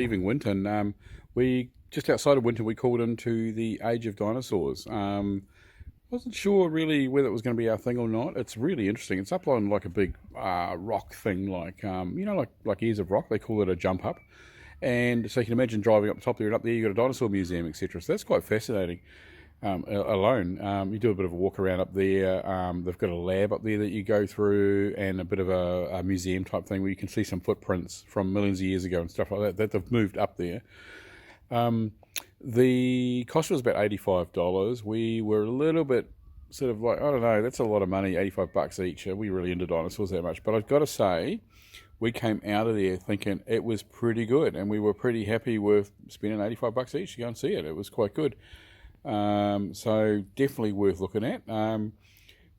leaving Winton, we just outside of Winton we called into the Age of Dinosaurs. Wasn't sure really whether it was going to be our thing or not. It's really interesting. It's up on like a big rock thing, like like Ears of Rock. They call it a jump up, and so you can imagine driving up the top there, and up there you got a dinosaur museum, etc. So that's quite fascinating. You do a bit of a walk around up there. They've got a lab up there that you go through, and a bit of a museum type thing where you can see some footprints from millions of years ago and stuff like that they've moved up there. The cost was about $85. We were a little bit sort of like, I don't know, that's a lot of money, $85 each. Are we really into dinosaurs that much? But I've got to say, we came out of there thinking it was pretty good, and we were pretty happy with spending $85 each to go and see it. It was quite good. So definitely worth looking at.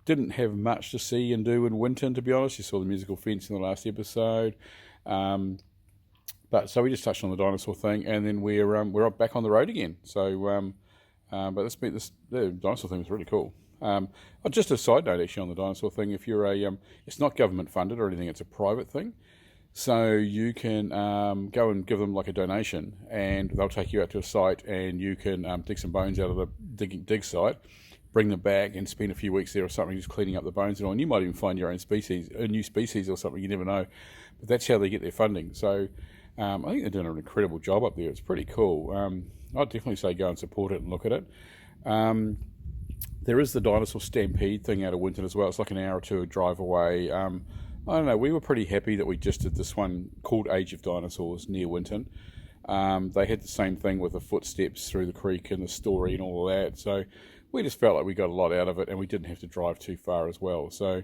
Didn't have much to see and do in Winton, to be honest. You saw the musical fence in the last episode. But so we just touched on the dinosaur thing, and then we're back on the road again. So, but the dinosaur thing was really cool. Just a side note, actually, on the dinosaur thing. If you're it's not government funded or anything; it's a private thing. So you can go and give them like a donation, and they'll take you out to a site, and you can dig some bones out of the dig site, bring them back, and spend a few weeks there or something, just cleaning up the bones and all. And you might even find your own species, a new species or something. You never know, but that's how they get their funding. So. I think they're doing an incredible job up there. It's pretty cool. I'd definitely say go and support it and look at it. There is the Dinosaur Stampede thing out of Winton as well. It's like an hour or two drive away. I don't know. We were pretty happy that we just did this one called Age of Dinosaurs near Winton. They had the same thing with the footsteps through the creek and the story and all of that. So we just felt like we got a lot out of it, and we didn't have to drive too far as well. So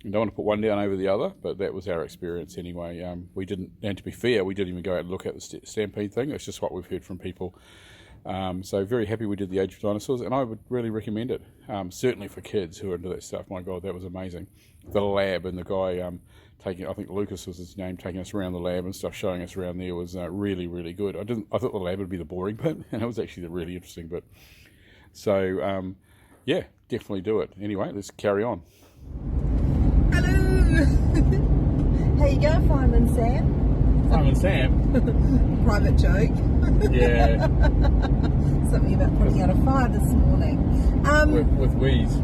I don't want to put one down over the other, but that was our experience anyway. We didn't, and to be fair, we didn't even go out and look at the Stampede thing. It's just what we've heard from people. So very happy we did the Age of Dinosaurs, and I would really recommend it. Certainly for kids who are into that stuff. My God, that was amazing. The lab and the guy I think Lucas was his name, taking us around the lab and stuff, showing us around there was really, really good. I thought the lab would be the boring bit, and it was actually the really interesting bit. So yeah, definitely do it. Anyway, let's carry on. Hello! How you going, Fireman Sam? Fireman Sam? Private joke. Yeah. Something about putting out a fire this morning. With wheeze.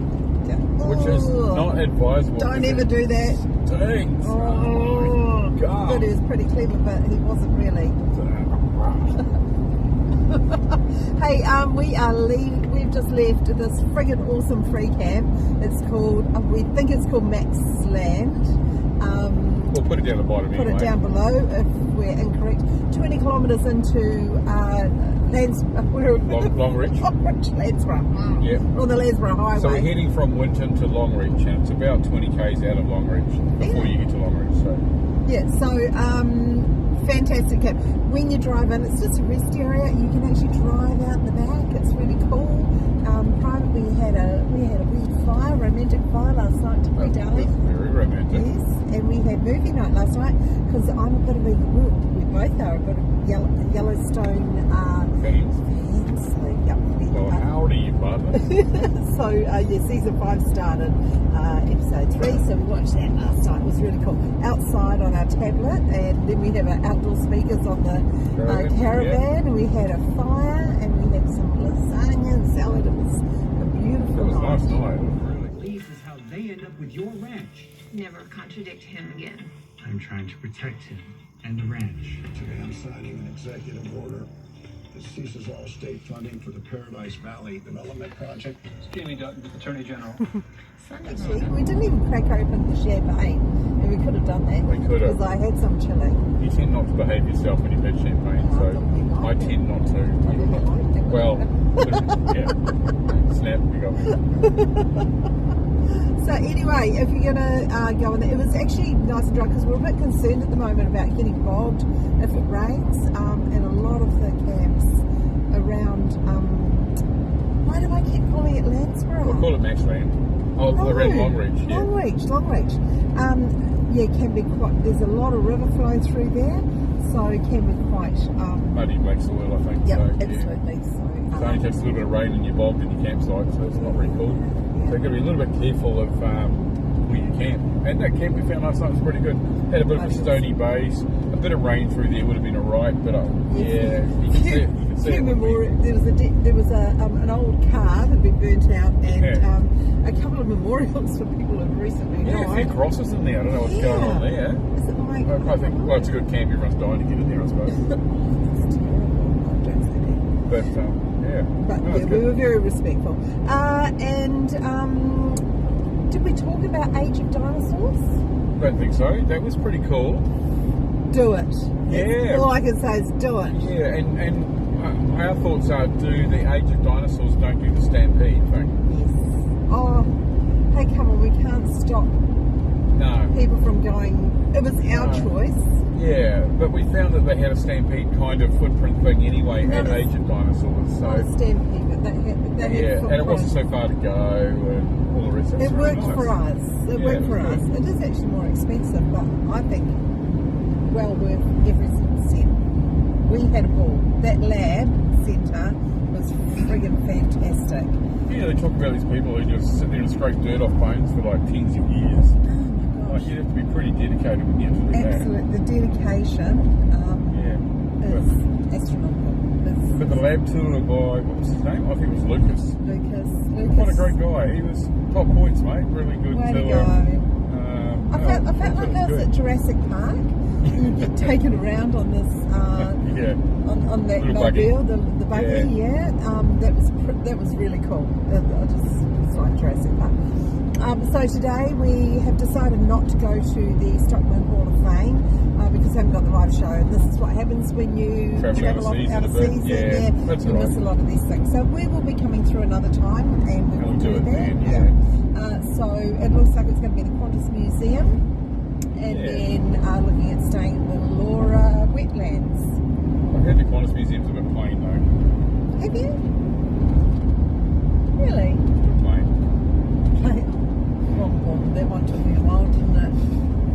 Which is not advisable. Don't ever do that. Stinks. Oh, God. But he was pretty clever, but he wasn't really. Hey, we've just left this friggin' awesome free camp. It's called, we think it's called Max Land. We'll put it down the bottom anyway. Put it down below if we're incorrect. 20 kilometres into Longreach. Landsborough. Yeah. On the Landsborough Highway. So we're heading from Winton to Longreach, and it's about 20 k's out of Longreach before you get to Longreach. So. Yeah, so fantastic camp. When you drive in, it's just a rest area. You can actually drive out the back. It's really cool. We had a wee fire, romantic fire last night to pre-date. Very romantic. Yes, and we had movie night last night because I'm a bit of we both are a bit of Yellowstone fans. So, yep. Well, howdy, you butler. So, season 5 started episode 3, so we watched that last night. It was really cool. Outside on our tablet, and then we have our outdoor speakers on the caravan, and we had a fire, and we had some lasagna and salad. It was a beautiful night. It was a nice night. It was really. This is how they end up with your ranch. Never contradict him again. I'm trying to protect him and the ranch. Today I'm signing an executive order that ceases all state funding for the Paradise Valley Development Project. Jamie Dutton, Attorney General. See, we didn't even crack open the champagne, and we could have done that. We could have. Because I had some chili. You tend not to behave yourself when you've had champagne, so I tend not to. Well, yeah. Snap, you got me. So anyway, if you're going to go in there, it was actually nice and dry because we're a bit concerned at the moment about getting bogged if it rains, and a lot of the camps around, why do I keep calling it Landsborough? We'll call it Max Land. Oh, around Longreach, yeah. Longreach. Yeah, can be quite, there's a lot of river flow through there, so it can be quite... muddy black soil, I think. Yeah, so, absolutely. Yeah. So, It only takes a little bit of rain and you're bogged in your campsite, so it's not very cool. So you've got to be a little bit careful of where you can. And that camp we found last night was pretty good. Had a bit of a stony base, a bit of rain through there would have been alright, but yeah, you can see it. You can see it. There was an old car that had been burnt out, and a couple of memorials for people who have recently died. Yeah, a few crosses in there. I don't know what's going on there. Is it like? I think, well, it's a good camp. Everyone's dying to get in there, I suppose. It's terrible. I don't say that. But yeah, But no, yeah, we were very respectful. And did we talk about Age of Dinosaurs? I don't think so. That was pretty cool. Do it. Yeah. All I can say is do it. Yeah, and our thoughts are, do the Age of Dinosaurs don't do the Stampede thing? Yes. Oh, hey, come on, we can't stop No. people from going. It was our choice. Yeah, but we found that they had a Stampede kind of footprint thing anyway No, at it's- Age of Dinosaurs. So Stampede, but they had yeah, and it wasn't footprint. so far to go and all the rest of it. It worked for us. It Yeah, worked it for was us. good. It is actually more expensive, but I think well worth every single cent. We had a ball. That lab centre was friggin' fantastic. Yeah, they talk about these people who just sit there and scrape dirt off bones for like tens of years. Oh my Like, gosh. you'd have to be pretty dedicated when you have to do that. Absolute. The dedication Yeah. is astronomical. It's But the lab tour by, what was his name? I think it was Lucas. Lucas. What a great guy. He was top points, mate. Really good Way to tour. go. I I felt like I was at Jurassic Park. You get taken around on this, yeah. on that Little buggy. mobile, the buggy, yeah. That was really cool. It's like Jurassic Park. So today we have decided not to go to the Stockman Hall of Fame because we haven't got the live show. And this is what happens when you Travel out of season. Yeah, that's you all right. miss a lot of these things. So we will be coming through another time, and we will We'll do it that. then, yeah. So it looks like it's going to be the Qantas Museum, and Yeah. then looking at staying at the Laura Wetlands. I heard the Qantas Museum's a bit plain though. Have you? Really? A bit plain. Oh, that one took me a while, didn't it?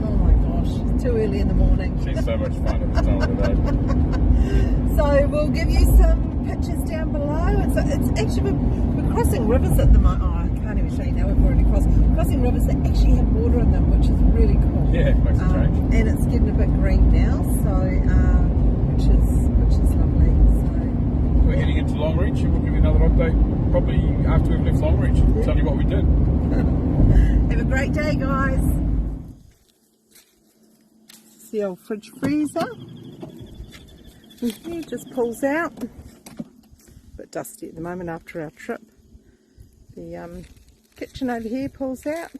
Oh my gosh, it's too early in the morning. She's so much fun at this time of the day. So we'll give you some pictures down below. It's actually we're crossing rivers at the moment. Oh, I can't even show you now. We've already crossing rivers that actually have water in them, which is really cool. Yeah, it makes a change. And it's getting a bit green now, so which is lovely. So We're heading into Longreach and we'll give you another update probably after we've left Longreach. Tell you what we did. have a great day, guys. It's the old fridge freezer. It just pulls out. A bit dusty at the moment after our trip. The kitchen over here pulls out.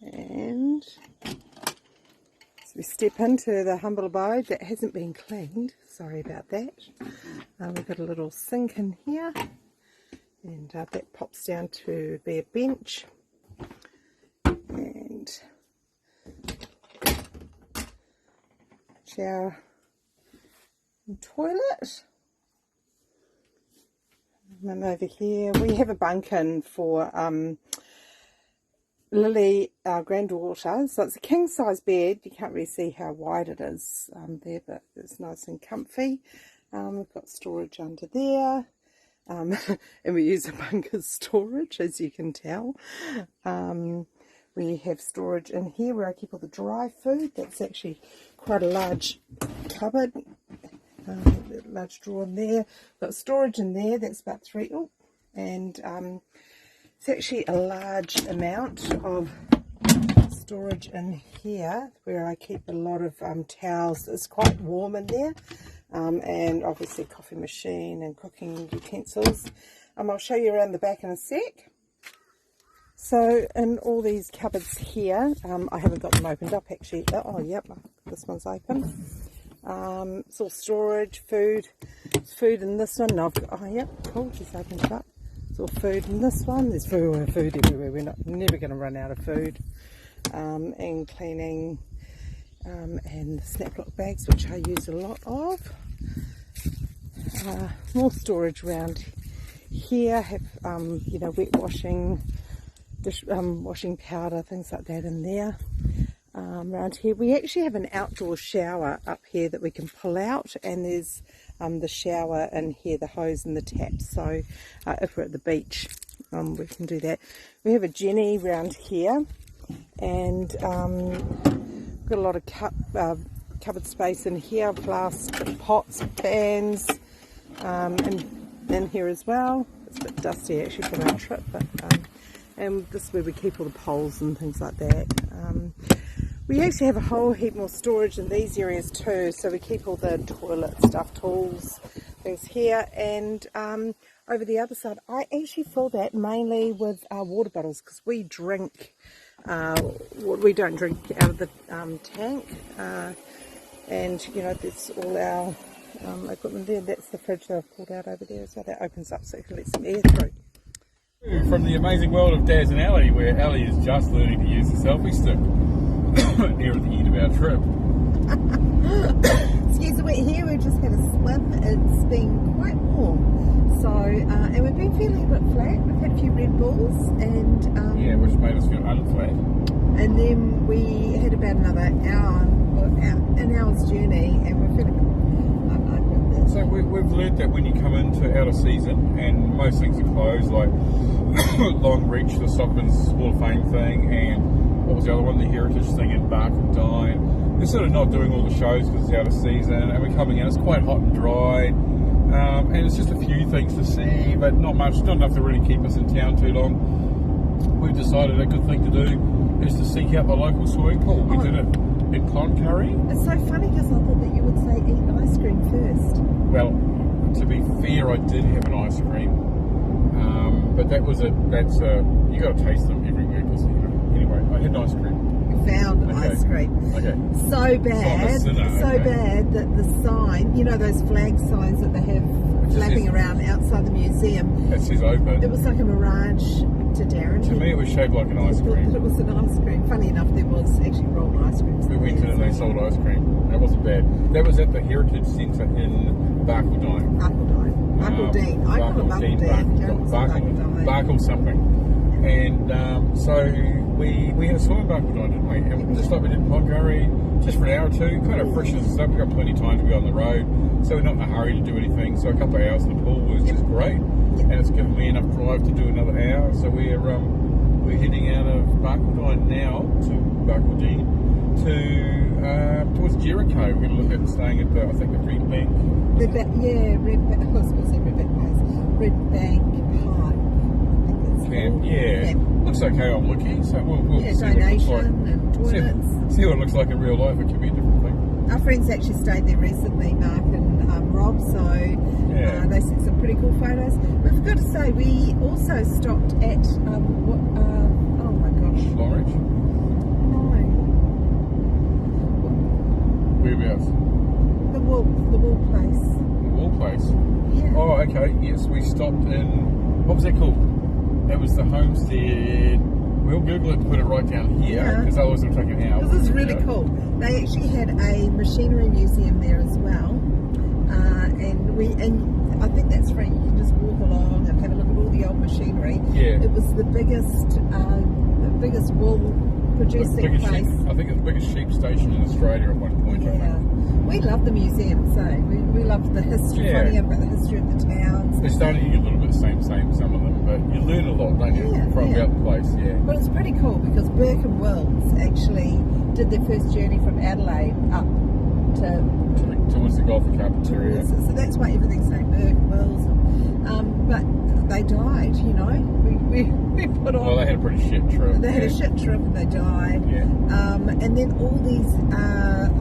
And so we step into the humble abode that hasn't been cleaned. Sorry about that. We've got a little sink in here. And that pops down to be a bench. And shower and toilet. And over here we have a bunk in for Lily, our granddaughter. So it's a king size bed. You can't really see how wide it is there, but it's nice and comfy. We've got storage under there. And we use a bunk as storage, as you can tell. We have storage in here where I keep all the dry food. That's actually quite a large cupboard. Large drawer in there. Got storage in there. That's about 3. Oh, and it's actually a large amount of storage in here where I keep a lot of towels. It's quite warm in there. And obviously coffee machine and cooking utensils. I'll show you around the back in a sec. So in all these cupboards here, I haven't got them opened up actually. Oh yep, this one's open. It's all storage, food. There's food in this one. Oh yep, cool, just opened it up. It's all food in this one. There's food everywhere. We're never going to run out of food. And cleaning. And the Snap-Lock bags, which I use a lot of. More storage around here. Have wet washing, washing powder, things like that in there. Around here, we actually have an outdoor shower up here that we can pull out, and there's the shower in here, the hose and the tap. So if we're at the beach, we can do that. We have a Jenny round here, and got a lot of cupboard space in here, flask pots, pans, and in here as well. It's a bit dusty actually from our trip, but and this is where we keep all the poles and things like that. We actually have a whole heap more storage in these areas too, so we keep all the toilet stuff, tools, things here, and over the other side I actually fill that mainly with water bottles, because we drink, we don't drink out of the tank, and you know, that's all our equipment there. That's the fridge that I've pulled out over there, so that opens up so you can let some air through. From the amazing world of Daz and Ali, where Ali is just learning to use the selfie stick near at the end of our trip. Excuse me, here we've just had a swim. It's been quite warm, so and we've been feeling a bit flat. We've had a few Red Bulls, and Yeah, which made us feel unflat. and then we had about another hour, or an hour's journey, and we're feeling, I don't know, with this. So we've learnt that when you come into out of season and most things are closed, like Long Reach, the Stockman's Hall of Fame thing, and what was the other one, the Heritage thing in Barcaldine. They're sort of not doing all the shows because it's out of season, and we're coming in, it's quite hot and dry, and it's just a few things to see, but not much, not enough to really keep us in town too long. We've decided a good thing to do is to seek out the local swimming pool. We did it in Cloncurry. It's so funny because I thought that you would say eat ice cream first. Well, to be fair, I did have an ice cream, but you got to taste them every week. Anyway, I had an ice cream. We found Okay. ice cream. Okay. So bad, sinner, okay. bad that the sign, you know those flag signs that they have flapping says- around outside the museum, It says open. it was like a mirage to Darren. To me, it was shaped like an ice He thought that cream. it was an ice cream. Funny enough, there was actually rolled ice cream. We went in and they sold ice cream. And it wasn't bad. That was at the Heritage Centre in Barcaldine. Barcaldine. Barcaldine. I call it Barcaldine. Barcle something. And so we had a swim in Barcaldine, didn't we? And just like we did in Cloncurry, just for an hour or two, kind of freshens us up. We've got plenty of time to be on the road, so we're not in a hurry to do anything. So a couple of hours in the pool was just great. And it's given me enough drive to do another hour. So we're heading out of Barcaldine now to Barcaldine towards Jericho. We're going to look at staying at the Red Bank. Red Bank. I was supposed to say Red Bank Place. Red Bank Park. I think it's Camp, called. yeah. Camp. Looks okay on Wiki, so we'll Yeah, see what it looks donation like. and toilets. See what it looks like in real life. It could be a different thing. Our friends actually stayed there recently, Mark and Rob, so Yeah. they sent some pretty cool photos. We've got to say, we also stopped at, oh my gosh, Long Reach? no, Whereabouts? the wall place. The Wall Place. Yeah. Oh, okay. Yes, we stopped in. What was that called? That was the Homestead. We'll Google it and put it right down here Yeah. because otherwise it'll take an hour. This is really cool. They actually had a machinery museum there as well, and I think that's free. You can just walk along and have a look at all the old machinery. Yeah. It was the biggest wool producing Biggest place. sheep, I think it's the biggest sheep station in Australia at one point. I Yeah, think. we love the museum, so we love the history, Yeah. finding out about the history of the towns. They're starting to get a little bit same, some of them, but you learn a lot, don't you, from Yeah. about the place, yeah. But it's pretty cool because Burke and Wills actually did their first journey from Adelaide up to Towards the Gulf of Carpentaria. so that's why everything's named Burke and Wills. But they died, you know. We put on. Well, they had a pretty shit trip. They had yeah. a ship trip and they died. Yeah. And then all these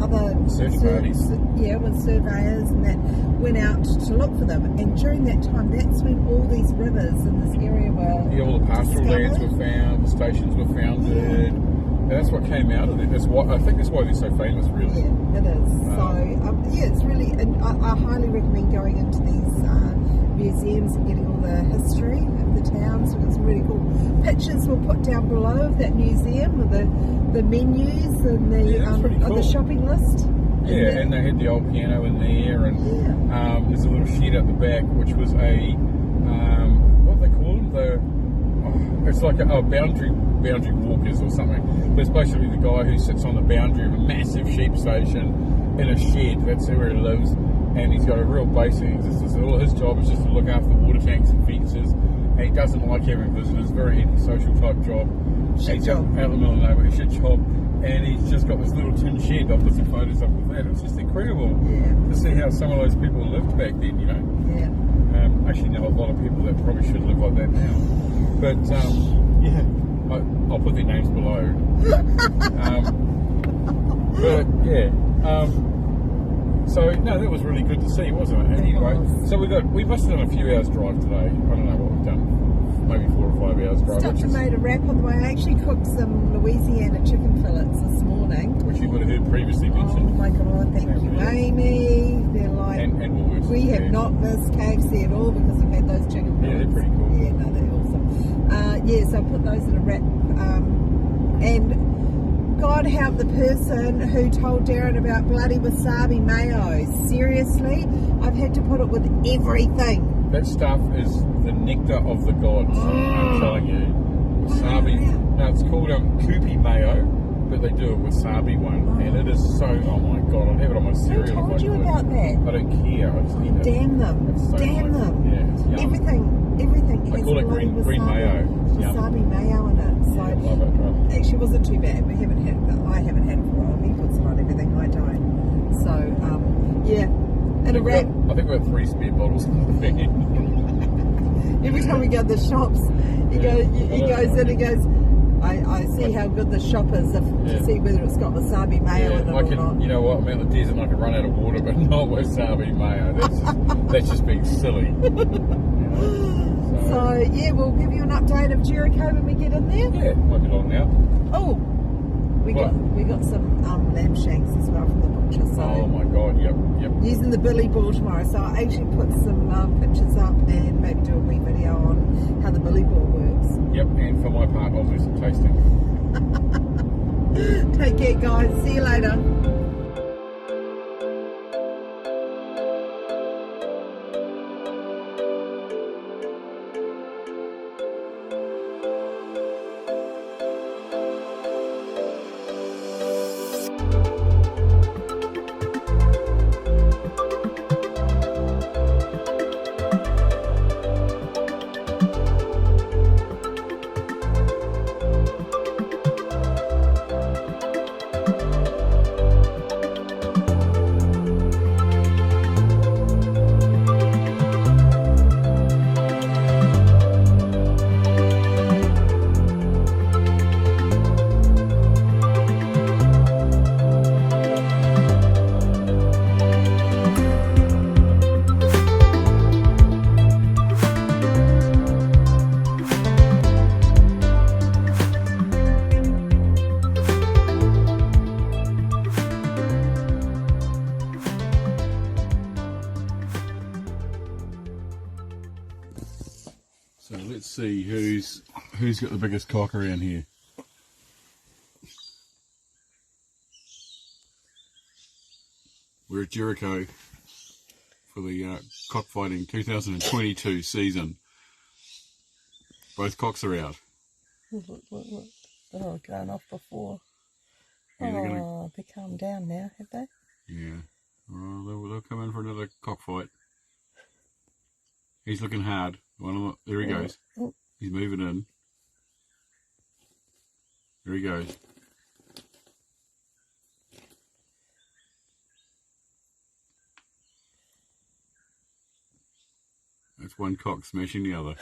other Search parties. with surveyors and that went out to look for them. And during that time, that's when all these rivers in this area were Yeah, all the pastoral lands were discovered. found, the stations were founded. And that's what came out of it. I think that's why they're so famous, really. Yeah, it is. So it's really, and I highly recommend going into these museums and getting all the history of the towns. So it's really cool. Pictures were put down below of that museum with the menus and Yeah, that's pretty the cool. shopping list. Yeah, and they had the old piano in there, and Yeah. there's a little shed at the back, which was a what do they call them? It's like a boundary walkers or something. But it's basically the guy who sits on the boundary of a massive sheep station in a shed. That's where he lives, and he's got a real basic existence. All his job is just to look after the water tanks and fences and he doesn't like having visitors. Very antisocial type job. Shit He's job. out in the middle of nowhere, shit job, and he's just got this little tin shed. I'll put some photos up with that. It's just incredible Yeah. to see how some of those people lived back then. You know, Yeah. actually know a lot of people that probably should live like that now. But yeah, I'll put their names below. But yeah. So no, that was really good to see, wasn't it? And anyway, so we must have done a few hours drive today. I don't know what we've done, maybe 4 or 5 hours drive. Stopped and made a wrap on the way. I actually cooked some Louisiana chicken fillets this morning. Which you would have heard previously Oh mentioned. my god, thank you, Amy. They're like, And Woolworths. we have yeah. not missed KFC at all because we've had those chicken fillets. Yeah, they're pretty cool. Yeah, no, they're awesome. Yeah, so I put those in a wrap. And God help the person who told Darren about bloody wasabi mayo. Seriously, I've had to put it with everything. That stuff is the nectar of the gods. I'm telling you. Wasabi. No, it's called Koopy mayo, but they do a wasabi one, and it is so. Oh my god, I'd have it on my Who cereal. told if I you could. about that? I don't care. I just eat it. Damn them. It's so Damn nice. them. Yeah, it's yum. Everything I has call it bloody green mayo. It's yum. wasabi mayo in it. So Yeah, love it. actually, it wasn't too bad. We haven't had it. I haven't had it for a while. He puts it on everything. I don't. So yeah, and a wrap. I think we have 3 spare bottles in the bag. Every time we go to the shops, he goes in. He goes. I see how good the shop is to see whether it's got wasabi mayo in it I or can, not. you know what, I'm out in the desert and I can run out of water, but not wasabi mayo. That's just being silly. You know? So yeah, we'll give you an update of Jericho when we get in there. Yeah, might be long now. Oh, we got some lamb shanks as well from the butcher. So Oh my god, yep. using the Billy Ball tomorrow. So I'll actually put some pictures up and maybe do a wee video on how the Billy Ball works. Yep, and for my part, I'll do some tasting. Take care, guys. See you later. So let's see who's got the biggest cock around here. We're at Jericho for the cockfighting 2022 season. Both cocks are out. Look. Oh, going off before. Yeah, they're gonna- Oh, they calmed down now, have they? Yeah. Oh, they'll come in for another cockfight. He's looking hard. One of them, there he goes. Oh. He's moving in. There he goes. That's one cock smashing the other.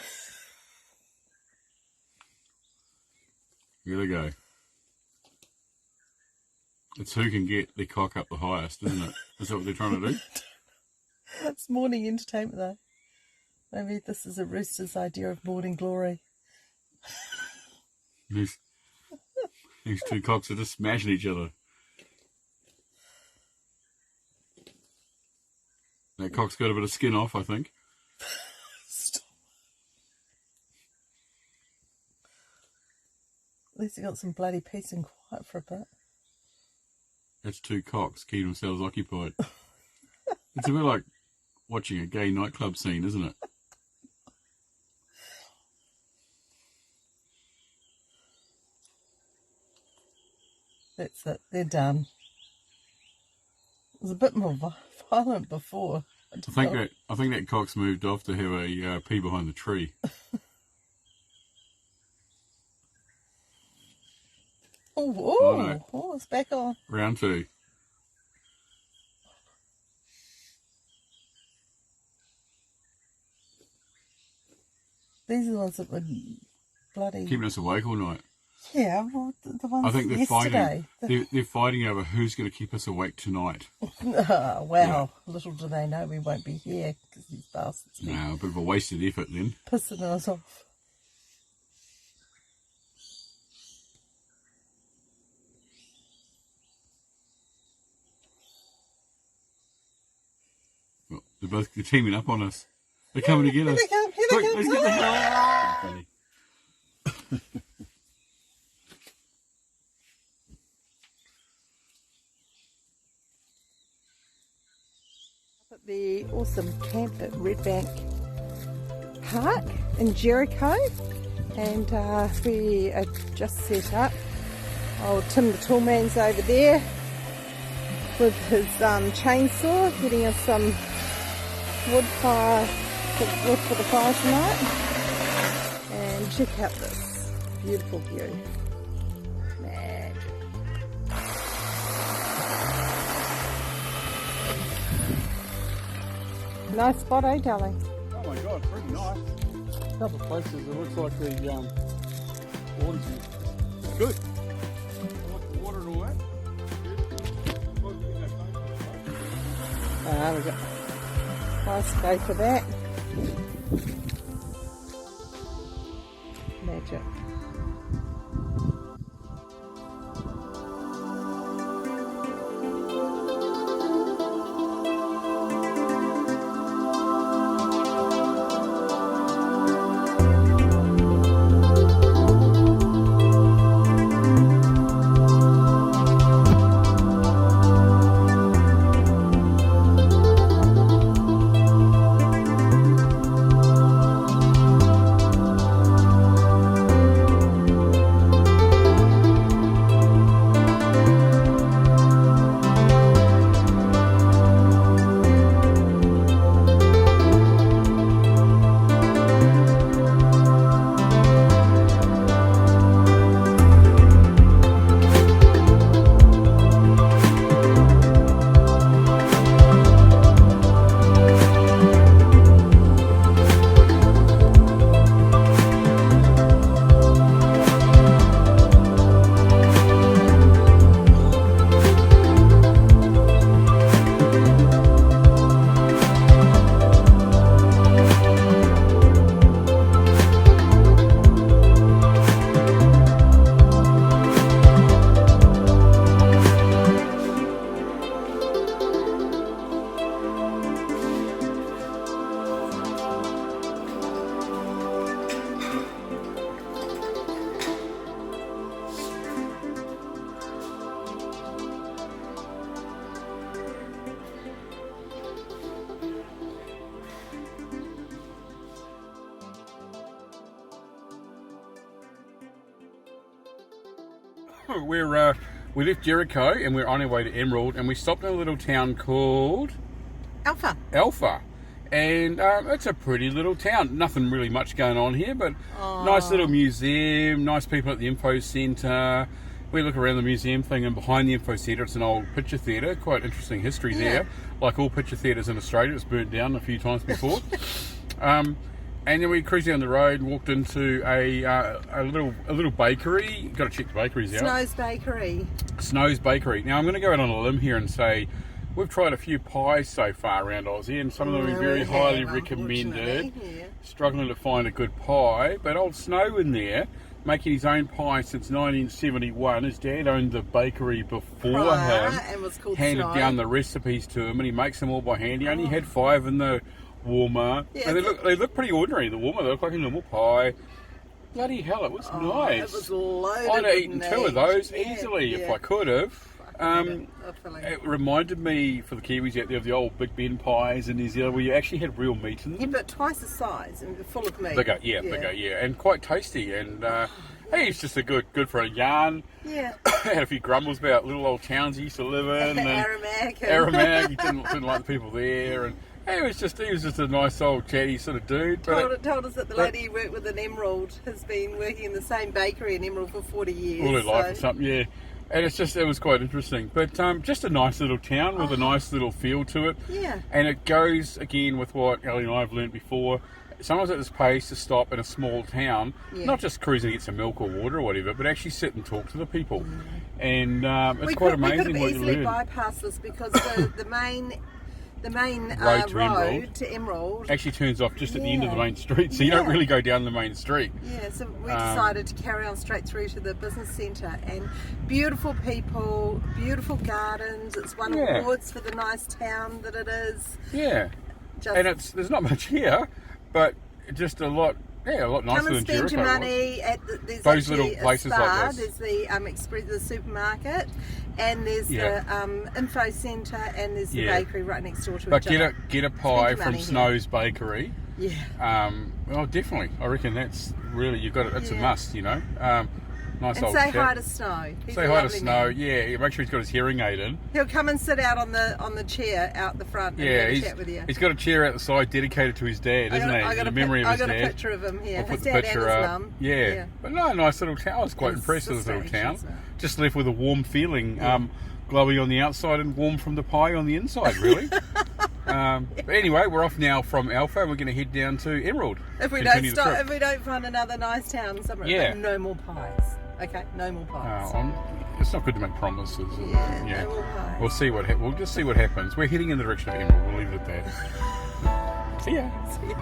Here they go. It's who can get their cock up the highest, isn't it? Is that what they're trying to do? It's morning entertainment, though. Maybe this is a rooster's idea of morning glory. These two cocks are just smashing each other. That cock's got a bit of skin off, I think. Stop. At least he got some bloody peace and quiet for a bit. That's two cocks keeping themselves occupied. It's a bit like watching a gay nightclub scene, isn't it? That's it. They're done. It was a bit more violent before. I think that cock's moved off to have a pee behind the tree. no. Oh, it's back on. Round 2. These are the ones that would bloody... Keeping us awake all night. Yeah, well, the ones I think they're yesterday. fighting. They're fighting over who's going to keep us awake tonight. Oh, wow. Little do they know we won't be here because these bastards be No, a bit of a wasted effort then. pissing us off. Well, they're teaming up on us. They're coming to get us. Here they come, here they Quick, come. let's get the hell out. Funny. At the awesome camp at Redbank Park in Jericho, and we are just set up. Old Tim the Toolman's over there with his chainsaw, getting us some wood for the fire tonight. And check out this beautiful view. Magic. Nice spot, eh, darling? Oh my god, pretty nice. A couple of places it looks like the water's good. I like the water and all that. We got nice day for that. Magic. We left Jericho and we're on our way to Emerald, and we stopped in a little town called Alpha. And it's a pretty little town. Nothing really much going on here, but nice little museum, nice people at the info centre. We look around the museum thing, and behind the info centre it's an old picture theatre. Quite interesting history there. Like all picture theatres in Australia, it's burnt down a few times before. And then we cruised down the road, walked into a little bakery. Got to check the bakeries out. Snow's Bakery. Snow's Bakery. Now I'm going to go out on a limb here and say we've tried a few pies so far around Aussie, and some of them are very highly recommended. Yeah. Struggling to find a good pie, but old Snow in there, making his own pie since 1971. His dad owned the bakery before him, and was called handed Snow. down the recipes to him, and he makes them all by hand. He only had 5 in the warmer, Yeah, and they look pretty ordinary. The warmer, they look like a normal pie. Bloody hell, it was nice. It was loaded. I'd have eaten with 2 of meat. those Yeah, easily if yeah. I could have. It It reminded me, for the Kiwis out there, of the old Big Ben pies in New Zealand where you actually had real meat in them. Yeah, but twice the size and full of meat. Bigger, and quite tasty. And hey, it's just a good for a yarn. Yeah. Had a few grumbles about little old towns he used to live in. And Aramag. Aramag, he didn't like the people there. And He was just a nice old chatty sort of dude. But Told us that the lady who worked with an Emerald has been working in the same bakery in Emerald for 40 years. all her life so- or something, yeah. And it was quite interesting. But just a nice little town with a nice little feel to it. Yeah. And it goes, again, with what Ellie and I have learned before. Sometimes it just pays to stop in a small town, Yeah. not just cruising to get some milk or water or whatever, but actually sit and talk to the people. And it's we quite could amazing have what you easily learn. bypassed this because the main Road to Emerald. road to Emerald. Actually turns off just at the end of the Yeah. main street, so you don't Yeah. really go down the main street. Yeah, so we decided to carry on straight through to the business centre, and beautiful people, beautiful gardens. It's won Yeah. awards for the nice town that it is. Yeah. Just And there's not much here, but just a lot nicer come and than spend Jericho your was. money at there's Those actually little places a Spar, like this. There's the express, the supermarket, and there's Yeah. the info centre, and there's the Yeah. bakery right next door to But each other. get a Spend pie your from money here. Snow's Bakery. Yeah. Well, definitely. I reckon that's really it's a Yeah. must. Nice And old say chap. hi to Snow. He's Say a hi to lovely Snow. man. Yeah, make sure he's got his hearing aid in. He'll come and sit out on the chair out the front and Yeah, have a chat with you. he's got a chair out the side dedicated to his dad, isn't he? I got In a memory of I his got a dad. picture of him here. I'll put His the dad picture and his up. mum. Yeah. But no, nice little town. I was quite And impressed with this little sister, town. actually, so. Just left with a warm feeling, glowy on the outside and warm from the pie on the inside, really. But anyway, we're off now from Alpha and we're going to head down to Emerald. If we Continue don't the stop, trip. if we don't find another nice town somewhere, Yeah. but no more pies. Okay, no more pies. It's not good to make promises. Yeah, no more pies. We'll see we'll just see what happens. We're heading in the direction of Emerald. We'll leave it at that. See ya. See ya.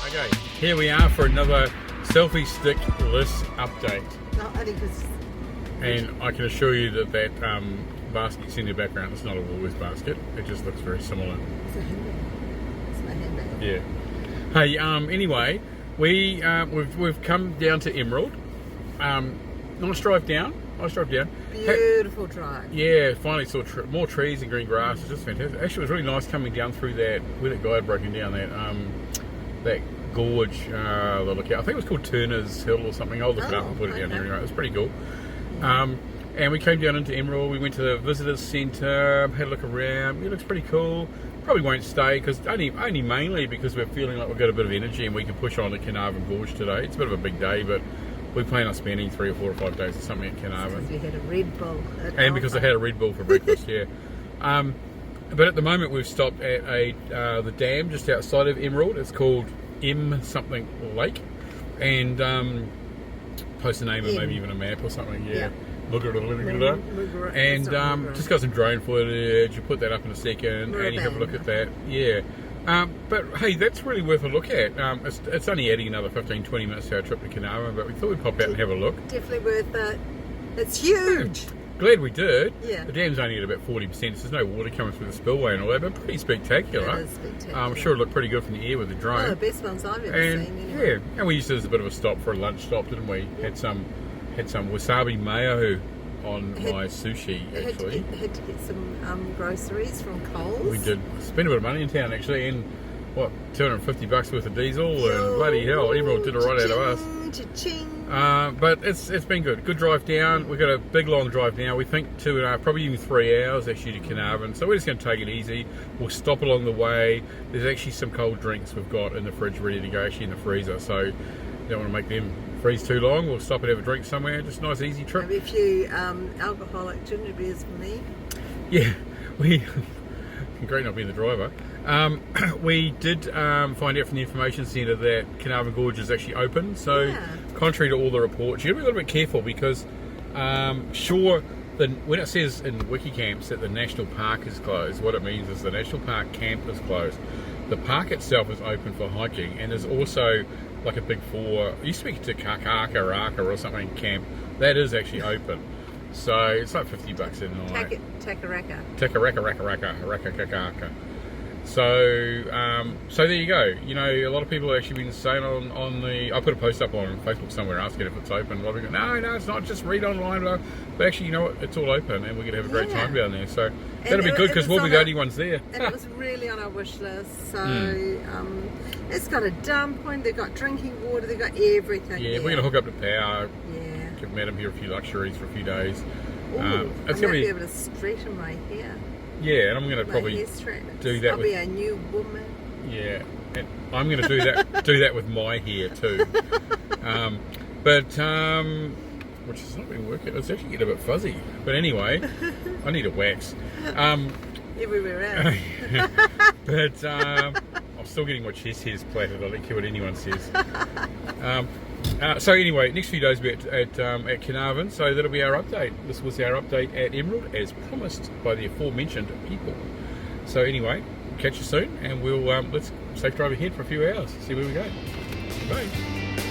Okay, here we are for another selfie stick list update. No, I think it's And I can assure you that basket you see in the background is not a Woolworths basket. It just looks very similar. a handbag. It's my handbag. Yeah. Hey, anyway, we've come down to Emerald. Nice drive down. Beautiful drive. Yeah, finally saw more trees and green grass. It's just fantastic. Actually, it was really nice coming down through where that guy had broken down that gorge. The lookout. I think it was called Turner's Hill or something. I'll look it up and put it down okay. here anyway. It was pretty cool. And we came down into Emerald. We went to the visitors centre, had a look around. It looks pretty cool. Probably won't stay because only mainly because we're feeling like we've got a bit of energy and we can push on to Carnarvon Gorge today. It's a bit of a big day, but we plan on spending 3 or 4 or 5 days or something at Carnarvon. Because we had a Red Bull. And because I had a Red Bull for breakfast, yeah. But at the moment we've stopped at the dam just outside of Emerald. It's called M something Lake, and post a name and maybe even a map or something. Yeah. And just got some drone footage. You put that up in a second, and you have a look at that. Yeah. But hey, that's really worth a look at. It's only adding another 15-20 minutes to our trip to Carnarvon, but we thought we'd pop out and have a look. Definitely worth it. It's huge. glad we did. Yeah. The dam's only at about 40%, so there's no water coming through the spillway and all that, but pretty spectacular. It is spectacular. I'm sure it looked pretty good from the air with the drone. One of the best ones I've ever And seen. Anyway. yeah, and we used it as a bit of a stop for a lunch stop, didn't we? Had some wasabi mayo on my sushi, actually. Had to get some groceries from Coles. We did spend a bit of money in town, actually, and what, $250 worth of diesel, and bloody hell, everyone did it right out of us. Cha-ching. But it's been good. Good drive down. We've got a big long drive now. We think 2.5, probably even 3 hours actually to Carnarvon. So we're just going to take it easy. We'll stop along the way. There's actually some cold drinks we've got in the fridge ready to go, actually in the freezer. So don't want to make them freeze too long. We'll stop and have a drink somewhere. Just a nice easy trip. Maybe a few alcoholic ginger beers for me. Yeah, we great not being the driver. We did find out from the information centre that Carnarvon Gorge is actually open. So, Yeah. contrary to all the reports, you've got to be a little bit careful because, when it says in Wikicamps that the national park is closed, what it means is the national park camp is closed. The park itself is open for hiking, and there's also like a big four. You speak to Kakaka or something camp that is actually open. So it's like $50 a night. Takaraka. Raka. So there you go. You know, a lot of people have actually been saying on the. I put a post up on Facebook somewhere asking if it's open. A lot of people go, no, it's not. Just read online. But actually, you know what? It's all open, and we're gonna have a great Yeah. time down there. So that'll be good because it we'll was be the on only ones there. And it was really on our wish list. So Hmm. it's got a dump point. They've got drinking water. They've got everything. Yeah, there. we're gonna hook up to power. Yeah. Give Madam here a few luxuries for a few days. Ooh, It's I'm gonna gonna be be able to straighten my hair. yeah, and I'm gonna My probably hair straighteners. do that I'll with- be a new woman. yeah, and I'm gonna do that with my hair too. Which is not been working. It's actually getting a bit fuzzy. But anyway, I need a wax. Everywhere else. But I'm still getting my chest hairs plaited. I don't care what anyone says. So anyway, next few days we'll be at Carnarvon. So that'll be our update. This was our update at Emerald, as promised by the aforementioned people. So anyway, catch you soon, and we'll let's safe drive ahead for a few hours. See where we go. Bye.